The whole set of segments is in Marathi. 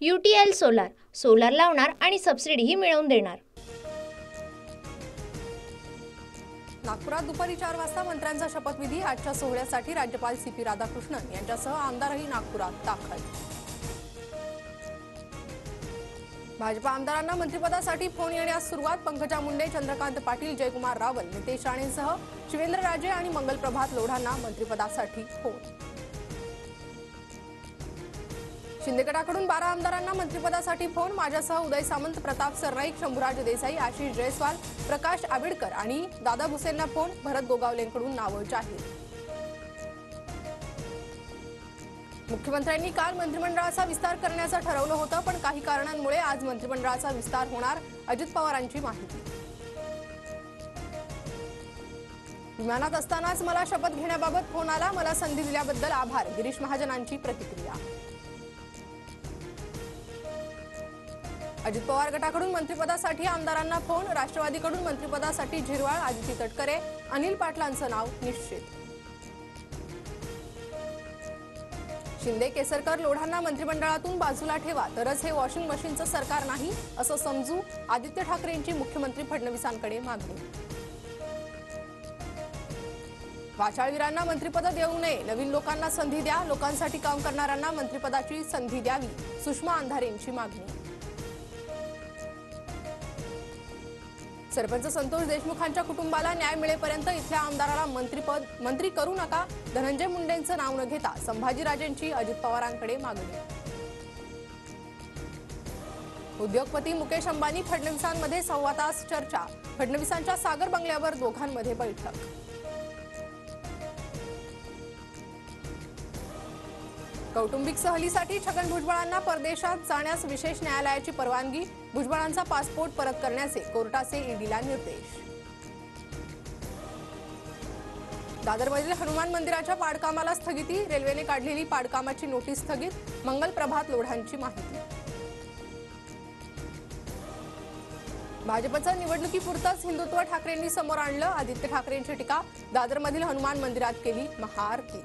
UTL सोलार सोलार लावणार आणि सबसिडीही मिळवून देणार। नागपुरात दुपारी 4 वाजता मंत्र्यांचा शपथविधी। आजच्या सोहळ्यासाठी राज्यपाल CP राधाकृष्णन यांच्यासह आमदारही नागपुरात दाखल। भाजपा आमदारांना मंत्रिपदासाठी फोन येण्यास सुरुवात। पंकजा मुंडे, चंद्रकांत पाटील, जयकुमार रावल, नितेश राणेंसह शिवेंद्रराजे आणि मंगल प्रभात लोढांना मंत्रिपदासाठी फोन। शिंदे गटाकडून 12 आमदारांना मंत्रिपदासाठी फोन। माझ्यासह उदय सामंत, प्रताप सरनाईक, शंभूराज देसाई, आशिष जयस्वाल, प्रकाश आबिडकर आणि दादा भुसेंना फोन। भरत गोगावलेंकडून नावं जाहीर। मुख्यमंत्र्यांनी काल मंत्रिमंडळाचा विस्तार करण्याचं ठरवलं होतं, पण काही कारणांमुळे आज मंत्रिमंडळाचा विस्तार होणार। अजित पवारांची माहिती। विमानात असतानाच मला शपथ घेण्याबाबत फोन आला, मला संधी दिल्याबद्दल आभार। गिरीश महाजनांची प्रतिक्रिया। अजित पवार गटाकडून मंत्रिपदासाठी आमदारांना फोन। राष्ट्रवादीकडून मंत्रिपदासाठी झिरवाळ, आदिती तटकरे, अनिल पाटलांचं नाव निश्चित। शिंदे, केसरकर, लोढांना मंत्रिमंडळातून बाजूला ठेवा, तरच हे वॉशिंग मशीनचं सरकार नाही असं समजू। आदित्य ठाकरेंची मुख्यमंत्री फडणवीसांकडे मागणी। वाचाळवीरांना मंत्रिपद देऊ नये, नवीन लोकांना संधी द्या, लोकांसाठी काम करणाऱ्यांना मंत्रिपदाची संधी द्यावी। सुषमा अंधारेंची मागणी। सरपंच संतोष देशमुखांच्या कुटुंबाला न्याय मिळेपर्यंत इथल्या आमदाराला मंत्री करू नका। धनंजय मुंडेंचं नाव न घेता संभाजीराजेंची अजित पवारांकडे मागणी। उद्योगपती मुकेश अंबानी फडणवीसांमध्ये 1.25 तास चर्चा। फडणवीसांच्या सागर बंगल्यावर दोघांमध्ये बैठक। कौटुंबिक सहलीसाठी छगन भुजबळांना परदेशात जाण्यास विशेष न्यायालयाची परवानगी। भुजबळांचा पासपोर्ट परत करण्याचे कोर्टाचे ईडीला निर्देश। दादरमधील हनुमान मंदिराच्या पाडकामाला स्थगिती। रेल्वेने काढलेली पाडकामाची नोटीस स्थगित। मंगल प्रभात लोढांची माहिती। भाजपचं निवडणुकीपुरतंच हिंदुत्व ठाकरेंनी समोर आणलं। आदित्य ठाकरेंची टीका। दादरमधील हनुमान मंदिरात केली महाआरती।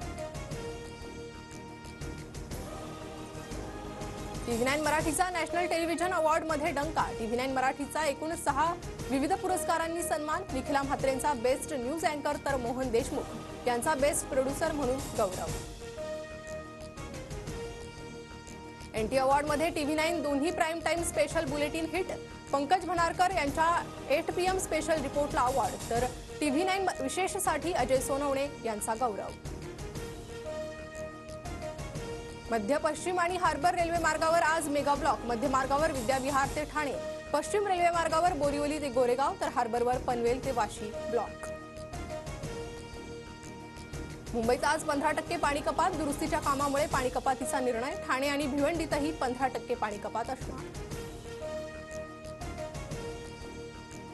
TV9 मराठीचा नॅशनल टेलिव्हिजन अवॉर्डमध्ये डंका। TV9 मराठीचा एकूण 6 विविध पुरस्कारांनी सन्मान। निखिला म्हात्रेंचा बेस्ट न्यूज अँकर तर मोहन देशमुख यांचा बेस्ट प्रोड्युसर म्हणून गौरव। NT अवॉर्डमध्ये TV9 दोन्ही prime time special bulletin hit. Pankaj Bhanarkar यांच्या 8 PM स्पेशल रिपोर्टला अवॉर्ड, तर TV9 विशेषसाठी अजय सोनवणे यांचा गौरव। मध्य पश्चिम आणि हार्बर रेल्वे मार्गावर आज मेगा ब्लॉक। मध्य मार्गावर विद्याविहार ते ठाणे, पश्चिम रेल्वे मार्गावर बोरिवली ते गोरेगाव, तर हार्बरवर पनवेल ते वाशी ब्लॉक। मुंबईत आज 15% पाणी कपात। दुरुस्तीच्या कामामुळे पाणी कपातीचा निर्णय। ठाणे आणि भिवंडीतही 15% पाणी कपात असणार।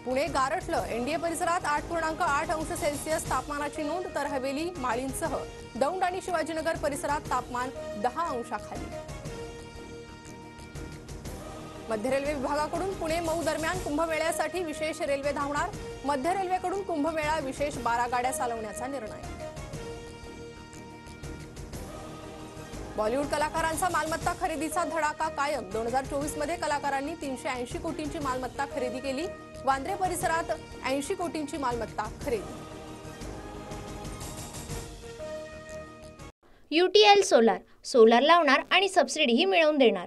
पुणे गारठलं। NDA परिसरात 8.8 अंश सेल्सिअस तापमानाची नोंद, तर हवेली, माळींसह दौंड आणि शिवाजीनगर परिसरात तापमान 10 अंशाखाली। मध्य रेल्वे विभागाकडून पुणे मऊ दरम्यान कुंभमेळ्यासाठी विशेष रेल्वे धावणार। मध्य रेल्वेकडून कुंभमेळा विशेष 12 गाड्या चालवण्याचा निर्णय। बॉलिवूड कलाकारांचा मालमत्ता खरेदीचा धडाका कायम। 2024 मध्ये कलाकारांनी 380 कोटींची मालमत्ता खरेदी केली। वांद्रे परिसरात 80 कोटींची मालमत्ता खरेदी। UTL सोलार सोलार लावणार आणि सबसिडीही मिळवून देणार।